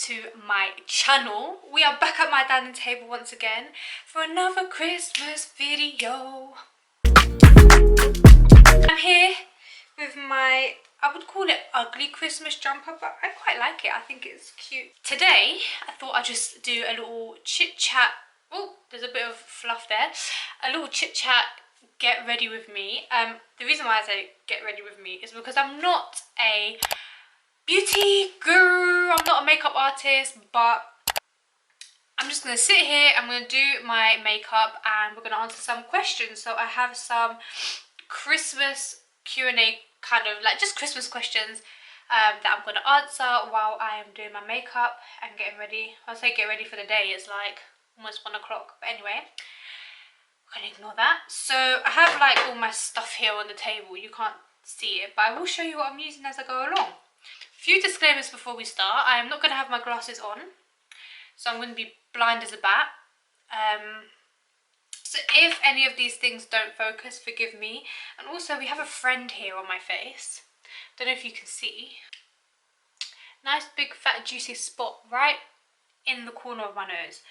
to my channel. We are back at my dining table once again for another Christmas video. I'm here with my, I would call it ugly Christmas jumper, but I quite like it. I think it's cute. Today I thought I'd just do a little chit chat. Oh, there's a bit of fluff there. A little chit chat, get ready with me. The reason why I say get ready with me is because I'm not a beauty guru, I'm not a makeup artist, but I'm just going to sit here, I'm going to do my makeup and we're going to answer some questions. So I have some Christmas Q&A, kind of like just Christmas questions that I'm going to answer while I am doing my makeup and getting ready. I'll say get ready for the day, it's like almost 1 o'clock, but anyway, I'm going to ignore that. So I have like all my stuff here on the table, you can't see it, but I will show you what I'm using as I go along. Few disclaimers before we start. I am not going to have my glasses on, so I'm going to be blind as a bat. So if any of these things don't focus, forgive me. And also we have a friend here on my face. Don't know if you can see. Nice big fat juicy spot right in the corner of my nose,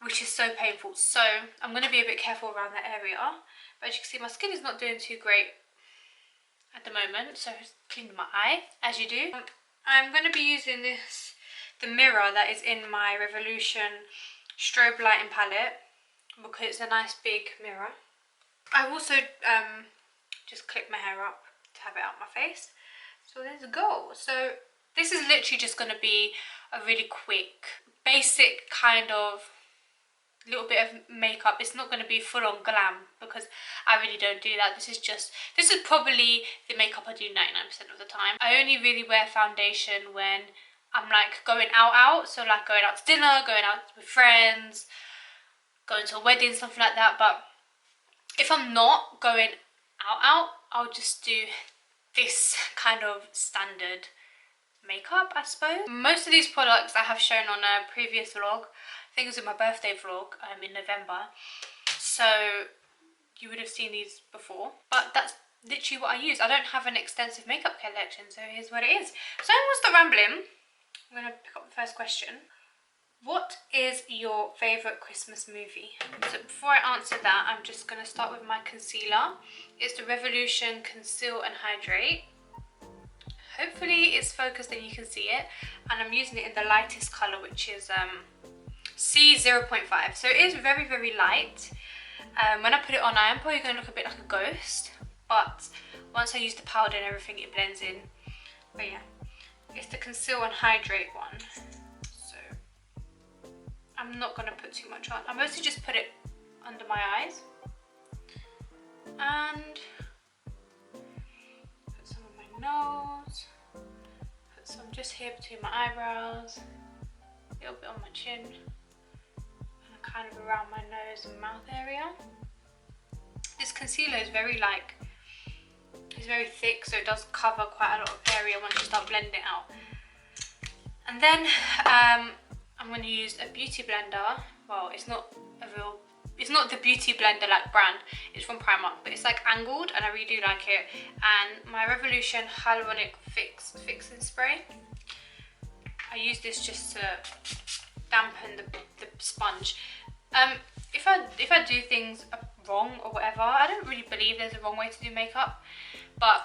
which is so painful. So I'm going to be a bit careful around that area. But as you can see, my skin is not doing too great at the moment, so I've cleaned my eye, as you do. I'm going to be using the mirror that is in my Revolution strobe lighting palette, because it's a nice big mirror. I've also just clipped my hair up to have it out my face. So let's go. So this is literally just going to be a really quick, basic kind of little bit of makeup. It's not going to be full on glam because I really don't do that. This is probably the makeup I do 99% of the time. I only really wear foundation when I'm like going out, so like going out to dinner, going out with friends, going to a wedding, something like that. But if I'm not going out, I'll just do this kind of standard makeup, I suppose. Most of these products I have shown on a previous vlog. I think it was in my birthday vlog in November, so you would have seen these before, but that's literally what I use. I don't have an extensive makeup collection, so here's what it is. So what's the rambling? I'm going to pick up the first question. What is your favourite Christmas movie? So before I answer that, I'm just going to start with my concealer. It's the Revolution Conceal and Hydrate. Hopefully it's focused and you can see it, and I'm using it in the lightest colour, which is C0.5, so it is very, very light. When I put it on, I am probably going to look a bit like a ghost, but once I use the powder and everything, it blends in. But yeah, it's the Conceal and Hydrate one, so I'm not going to put too much on. I mostly just put it under my eyes and put some on my nose, put some just here between my eyebrows, a little bit on my chin, kind of around my nose and mouth area. This concealer is very it's very thick, so it does cover quite a lot of area once you start blending it out. And then I'm going to use a beauty blender. Well, it's not the beauty blender like brand, it's from Primark, but it's like angled and I really do like it. And my Revolution Hyaluronic Fixing Spray, I use this just to dampen the sponge. If I do things wrong or whatever, I don't really believe there's a wrong way to do makeup, but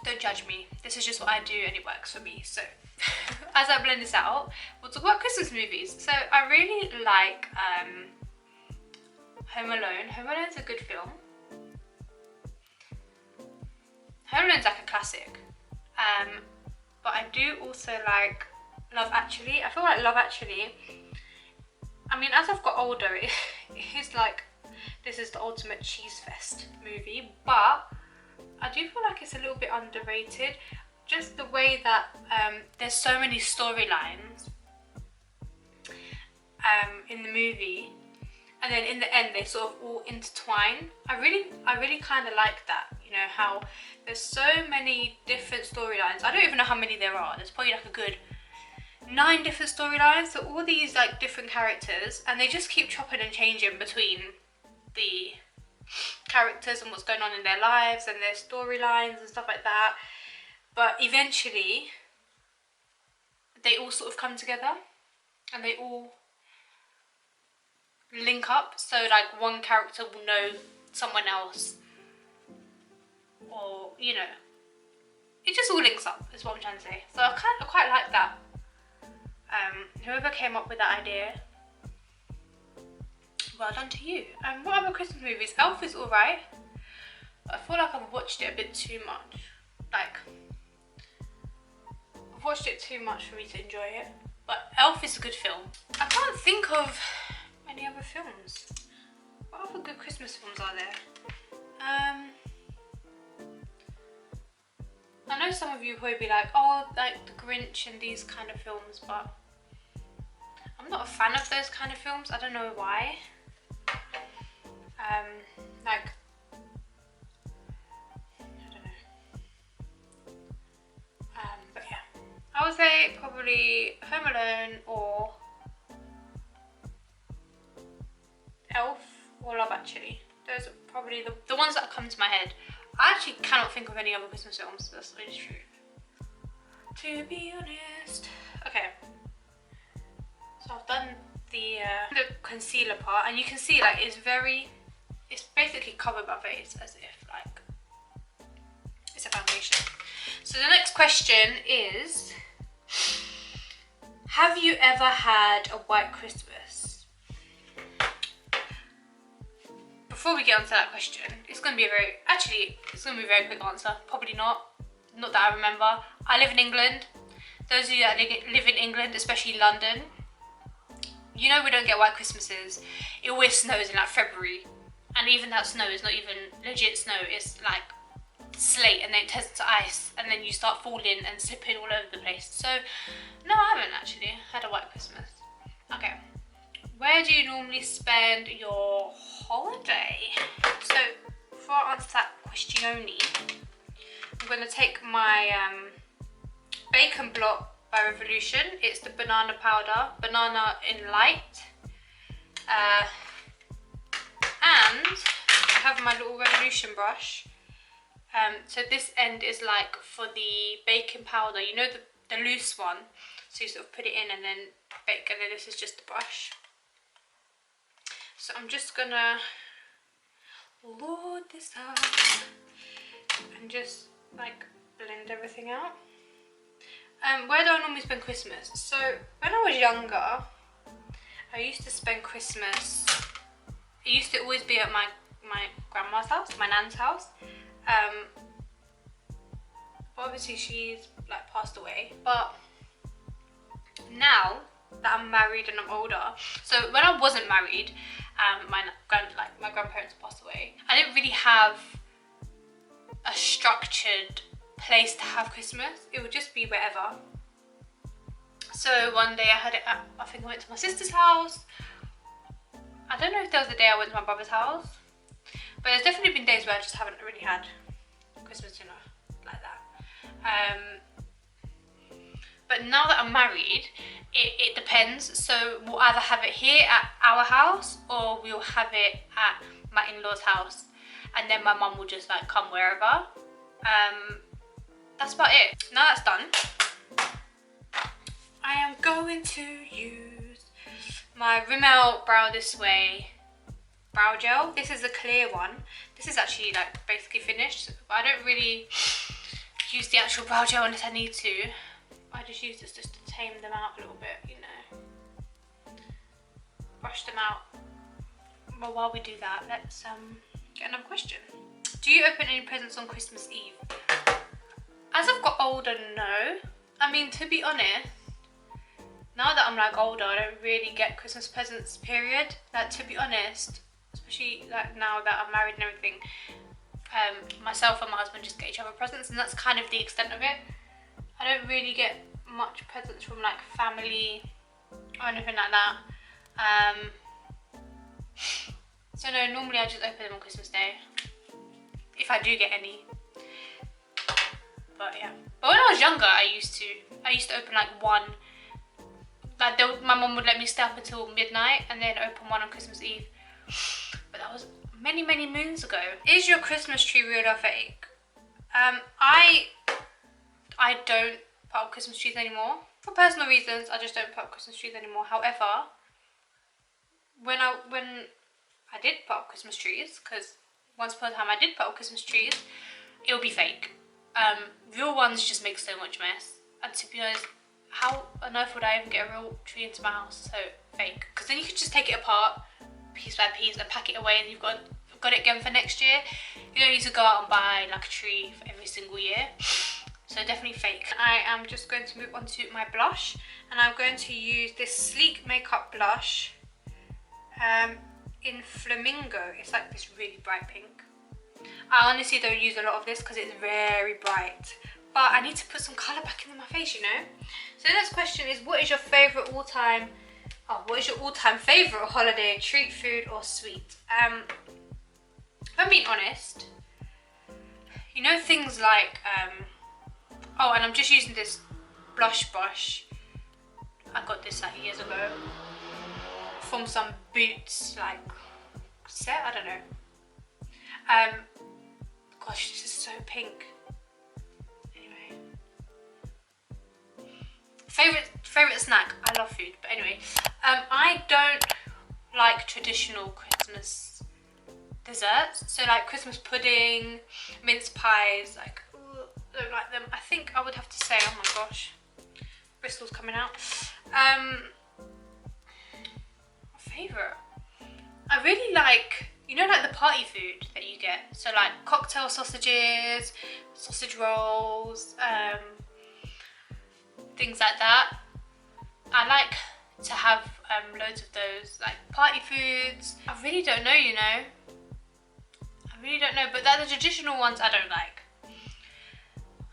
don't judge me. This is just what I do and it works for me. So as I blend this out, we'll talk about Christmas movies. So I really like Home Alone. Home Alone's a good film. Home Alone's like a classic. But I do also like Love Actually. I feel like Love Actually, I mean, as I've got older, it is like, this is the ultimate cheese fest movie, but I do feel like it's a little bit underrated. Just the way that there's so many storylines in the movie, and then in the end they sort of all intertwine. I really kind of like that, you know, how there's so many different storylines. I don't even know how many there are. There's probably like a good 9 different storylines, so all these like different characters, and they just keep chopping and changing between the characters and what's going on in their lives and their storylines and stuff like that. But eventually they all sort of come together and they all link up, so like one character will know someone else, or you know, it just all links up is what I'm trying to say. So I quite like that. Whoever came up with that idea, well done to you. What other Christmas movies? Elf is alright. I feel like I've watched it a bit too much. Like, I've watched it too much for me to enjoy it. But Elf is a good film. I can't think of any other films. What other good Christmas films are there? I know some of you will probably be like, oh, like The Grinch and these kind of films, but I'm not a fan of those kind of films. I don't know why. Like, I don't know. But yeah, I would say probably Home Alone or Elf or Love Actually. Those are probably the ones that come to my head. I actually cannot think of any other Christmas films. That's really true. To be honest. Okay. So I've done the concealer part, and you can see like it's basically covered my face as if like it's a foundation. So the next question is, have you ever had a white Christmas? Before we get onto that question, it's going to be a very quick answer. Probably not that I remember. I live in England. Those of you that live in England, especially London, you know we don't get white Christmases. It always snows in like February, and even that snow is not even legit snow. It's like slate, and then it turns to ice, and then you start falling and slipping all over the place. So no, I haven't actually had a white Christmas. Okay. Where do you normally spend your holiday? So, before I answer that question only, I'm going to take my bacon block by Revolution. It's the banana powder, banana in light. And I have my little Revolution brush. So this end is like for the baking powder, you know, the loose one. So you sort of put it in and then bake, and then this is just the brush. So I'm just gonna load this up and just like blend everything out. Where do I normally spend Christmas? So when I was younger, I used to spend Christmas, it used to always be at my grandma's house, my nan's house. Obviously she's like passed away, but now that I'm married and I'm older, so when I wasn't married, my grandparents passed away, I didn't really have a structured place to have Christmas. It would just be wherever. So one day I had it at, I think I went to my sister's house. I don't know if there was a day I went to my brother's house, but there's definitely been days where I just haven't really had Christmas dinner like that. But now that I'm married, it depends. So we'll either have it here at our house, or we'll have it at my in-laws' house, and then my mum will just like come wherever. That's about it. Now that's done, I am going to use my Rimmel Brow This Way brow gel. This is a clear one. This is actually like basically finished, but I don't really use the actual brow gel unless I need to. I just use this just to tame them out a little bit, you know. Brush them out. Well, while we do that, let's get another question. Do you open any presents on Christmas Eve? As I've got older, no. I mean, to be honest, now that I'm like older, I don't really get Christmas presents, period. Like, to be honest, especially like now that I'm married and everything, myself and my husband just get each other presents, and that's kind of the extent of it. I don't really get much presents from like family or anything like that. So no, normally I just open them on Christmas Day, if I do get any. But yeah. But when I was younger, I used to open like one. Like my mum would let me stay up until midnight and then open one on Christmas Eve. But that was many, many moons ago. Is your Christmas tree real or fake? I don't put up Christmas trees anymore. For personal reasons, I just don't put up Christmas trees anymore. However, when I did put up Christmas trees, because once upon a time I did put up Christmas trees, it would be fake. Real ones just make so much mess. And to be honest, how on earth would I even get a real tree into my house? So fake. Because then you could just take it apart, piece by piece, and pack it away, and you've got it again for next year. You don't need to go out and buy like a tree for every single year. So definitely fake. I am just going to move on to my blush, and I'm going to use this Sleek Makeup blush in Flamingo. It's like this really bright pink. I honestly don't use a lot of this because it's very bright, but I need to put some colour back into my face, you know. So the next question is, what is your favourite all-time favourite holiday treat, food or sweet? If I'm being honest, you know, things like oh, and I'm just using this blush brush. I got this like years ago from some Boots like set, I don't know. Gosh, this is so pink. Anyway, favorite snack. I love food, but anyway, I don't like traditional Christmas desserts. So like Christmas pudding, mince pies, like I don't like them. I think I would have to say, oh my gosh, bristles coming out. Favourite, I really like, you know, like the party food that you get. So like cocktail sausages, sausage rolls, things like that. I like to have loads of those, like party foods. I really don't know, you know. I really don't know, but the traditional ones I don't like.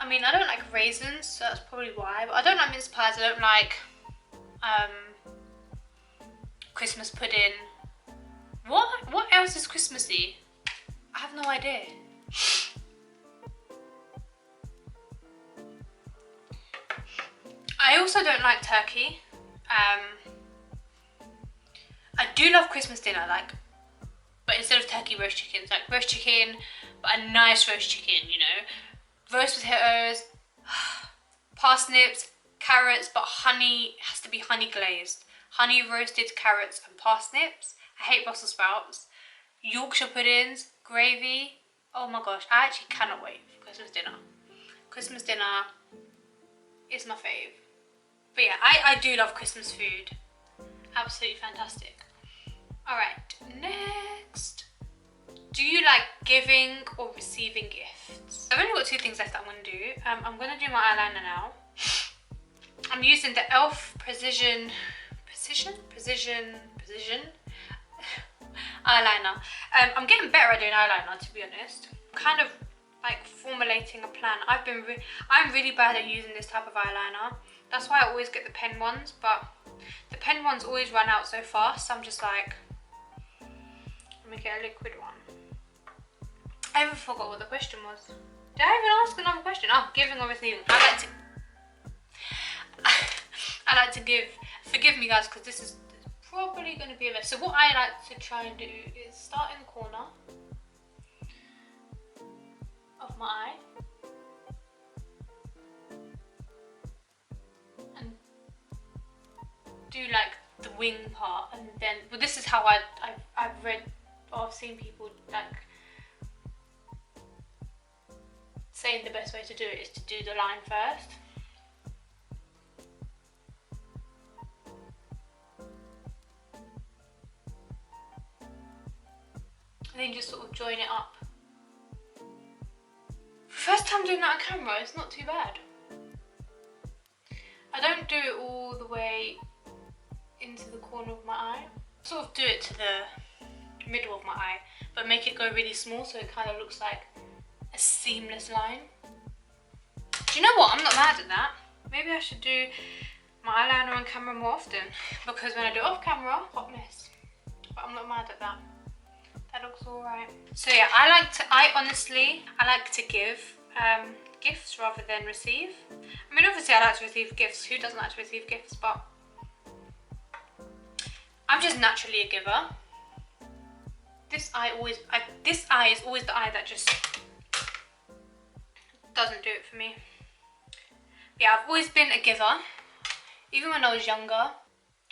I mean, I don't like raisins, so that's probably why. But I don't like mince pies. I don't like Christmas pudding. What else is Christmassy? I have no idea. I also don't like turkey. I do love Christmas dinner, like, but instead of turkey, roast chicken. Like roast chicken, but a nice roast chicken, you know. Roast potatoes, parsnips, carrots, but honey, it has to be honey glazed. Honey roasted carrots and parsnips. I hate Brussels sprouts. Yorkshire puddings, gravy. Oh my gosh, I actually cannot wait for Christmas dinner. Christmas dinner is my fave. But yeah, I do love Christmas food. Absolutely fantastic. Alright, next. Do you like giving or receiving gifts? I've only got two things left that I'm going to do. I'm going to do my eyeliner now. I'm using the e.l.f. Precision eyeliner. I'm getting better at doing eyeliner, to be honest. I'm kind of like formulating a plan. I'm really bad at using this type of eyeliner. That's why I always get the pen ones, but the pen ones always run out so fast. So I'm just like, let me get a liquid one. I even forgot what the question was. Did I even ask another question? Oh, giving or receiving. I like to give. Forgive me guys, because this is probably going to be a mess. So what I like to try and do is start in the corner of my eye and do like the wing part, and then, well, this is how I've read or I've seen people like saying the best way to do it is to do the line first. And then just sort of join it up. First time doing that on camera, it's not too bad. I don't do it all the way into the corner of my eye. Sort of do it to the middle of my eye, but make it go really small so it kind of looks like a seamless line. Do you know what? I'm not mad at that. Maybe I should do my eyeliner on camera more often, because when I do it off camera, hot mess. But I'm not mad at that. That looks alright. So yeah, I honestly like to give gifts rather than receive. I mean, obviously I like to receive gifts. Who doesn't like to receive gifts? But I'm just naturally a giver. This eye is always the eye that just doesn't do it for me. Yeah, I've always been a giver. Even when I was younger,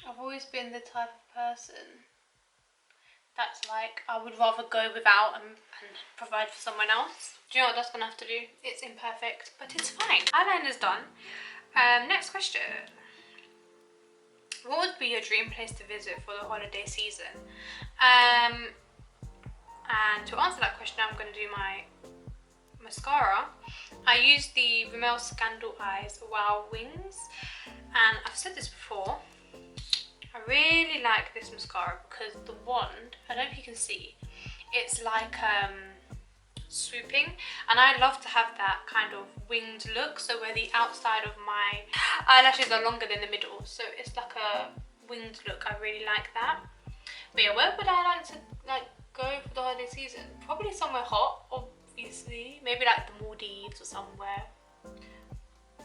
I've always been the type of person that's like, I would rather go without and provide for someone else. Do you know what that's gonna have to do? It's imperfect, but it's fine. Eyeliner's done. Next question. What would be your dream place to visit for the holiday season? And to answer that question, I'm going to do my mascara. I use the Rimmel Scandal Eyes Wow Wings, and I've said this before, I really like this mascara because the wand, I don't know if you can see, it's like swooping, and I love to have that kind of winged look, so where the outside of my eyelashes are longer than the middle, so it's like a winged look. I really like that. But yeah, where would I like to go for the holiday season? Probably somewhere hot, obviously, maybe like the Maldives or somewhere.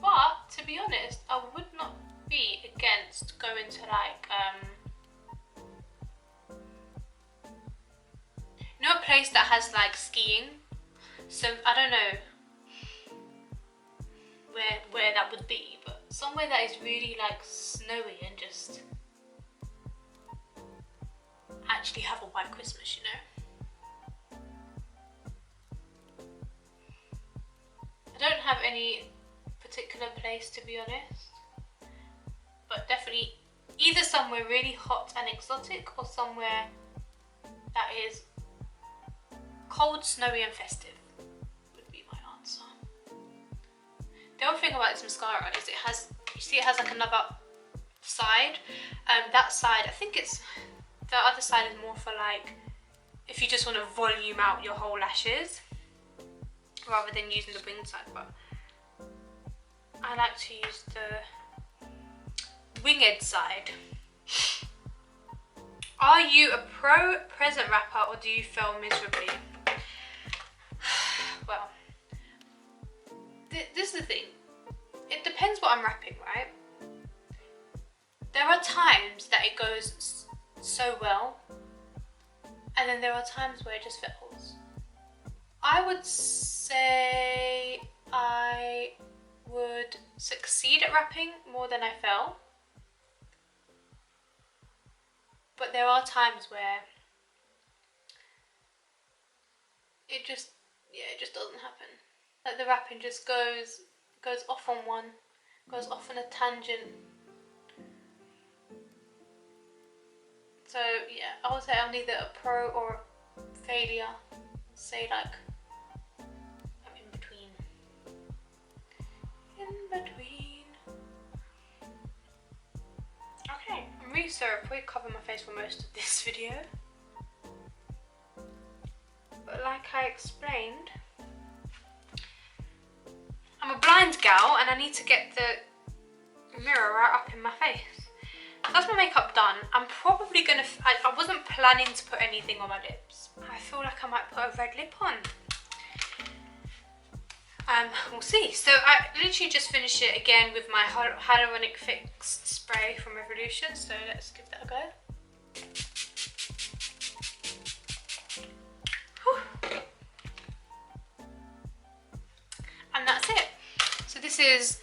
But to be honest, I would not be against going to like you know, a place that has like skiing. So I don't know where that would be, but somewhere that is really like snowy and just actually have a white Christmas, you know. I don't have any particular place, to be honest, but definitely either somewhere really hot and exotic or somewhere that is cold, snowy and festive would be my answer. The other thing about this mascara is it has, you see it has like another side. That side, I think it's, the other side is more for like if you just want to volume out your whole lashes rather than using the wing side, but I like to use the winged side. Are you a pro present wrapper or do you fail miserably? Well, this is the thing. It depends what I'm wrapping, right? There are times that it goes so well, and then there are times where it just fails. I would say I would succeed at wrapping more than I fail. But there are times where it just doesn't happen. Like the wrapping just goes off on one, goes off on a tangent. So yeah, I would say I'm neither a pro or a failure. Say like I'm in between. Okay, I'm really sorry, I'll probably cover my face for most of this video. But like I explained, I'm a blind gal and I need to get the mirror right up in my face. That's my makeup done. I'm probably gonna, I wasn't planning to put anything on my lips. I feel like I might put a red lip on. We'll see. So I literally just finished it again with my Hyaluronic Fix spray from Revolution. So let's give that a go. Whew. And that's it. So this is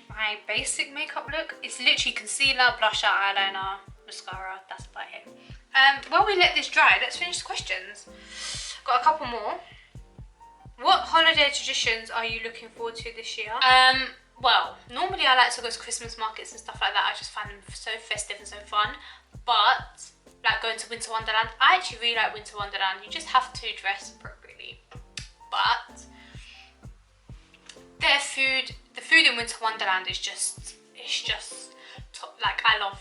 my basic makeup look. It's literally concealer, blusher, eyeliner, mascara. That's about it. While we let this dry, let's finish the questions. Got a couple more. What holiday traditions are you looking forward to this year? Well, normally I like to go to Christmas markets and stuff like that. I just find them so festive and so fun. But like going to Winter Wonderland, I actually really like Winter Wonderland. You just have to dress appropriately. But their food, the food in Winter Wonderland is just, it's just top. Like I love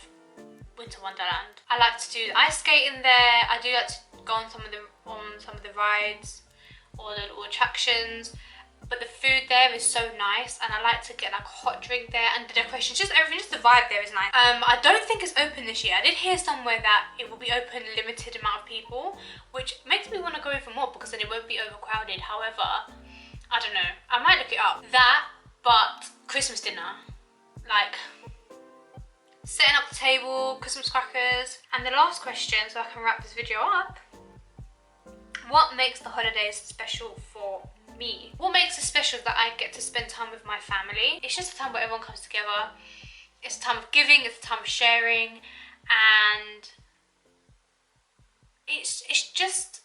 Winter Wonderland. I like to do ice skating there. I do like to go on some of the rides or the little attractions, but the food there is so nice, and I like to get like a hot drink there, and the decorations, just everything, just the vibe there is nice. I don't think it's open this year. I did hear somewhere that it will be open a limited amount of people, which makes me want to go even more because then it won't be overcrowded. However, I don't know, I might look it up. That, but Christmas dinner, like setting up the table, Christmas crackers. And the last question, so I can wrap this video up. What makes the holidays special for me? What makes it special is that I get to spend time with my family. It's just a time where everyone comes together. It's a time of giving, it's a time of sharing, and it's just,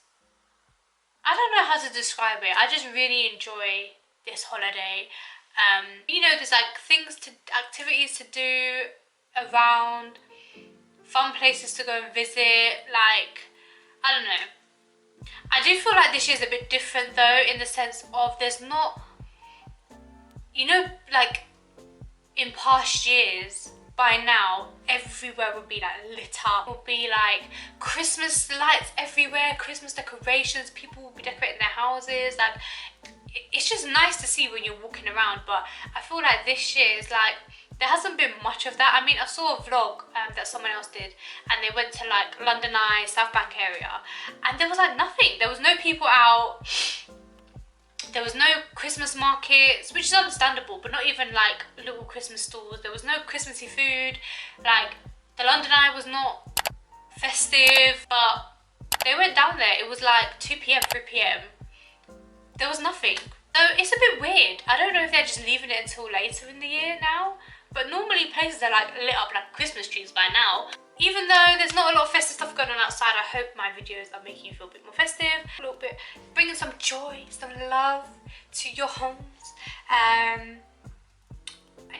I don't know how to describe it. I just really enjoy this holiday. You know, there's like activities to do around, fun places to go and visit, like, I don't know. I do feel like this year's a bit different though, in the sense of there's not, you know, like in past years, by now, everywhere would be like lit up. It would be like Christmas lights everywhere, Christmas decorations, people will be decorating their houses. Like, it's just nice to see when you're walking around, but I feel like this year is like, there hasn't been much of that. I mean, I saw a vlog that someone else did, and they went to like London Eye, South Bank area, and there was like nothing. There was no people out. There was no Christmas markets, which is understandable, but not even like little Christmas stores. There was no Christmassy food. Like, the London Eye was not festive, but they went down there. It was like 2 p.m, 3 p.m. There was nothing. So it's a bit weird. I don't know if they're just leaving it until later in the year now, but normally places are like lit up like Christmas trees by now. Even though there's not a lot of festive stuff going on outside, I hope my videos are making you feel a bit more festive, a little bit, bringing some joy, some love to your homes. And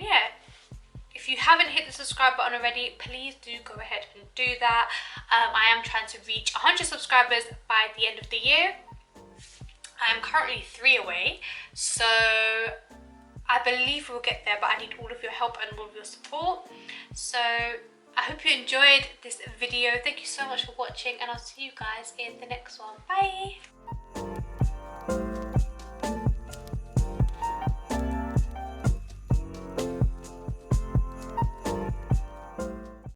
yeah, if you haven't hit the subscribe button already, please do go ahead and do that. I am trying to reach 100 subscribers by the end of the year. I am currently 3 away, so I believe we'll get there, but I need all of your help and all of your support. So I hope you enjoyed this video. Thank you so much for watching, and I'll see you guys in the next one. Bye!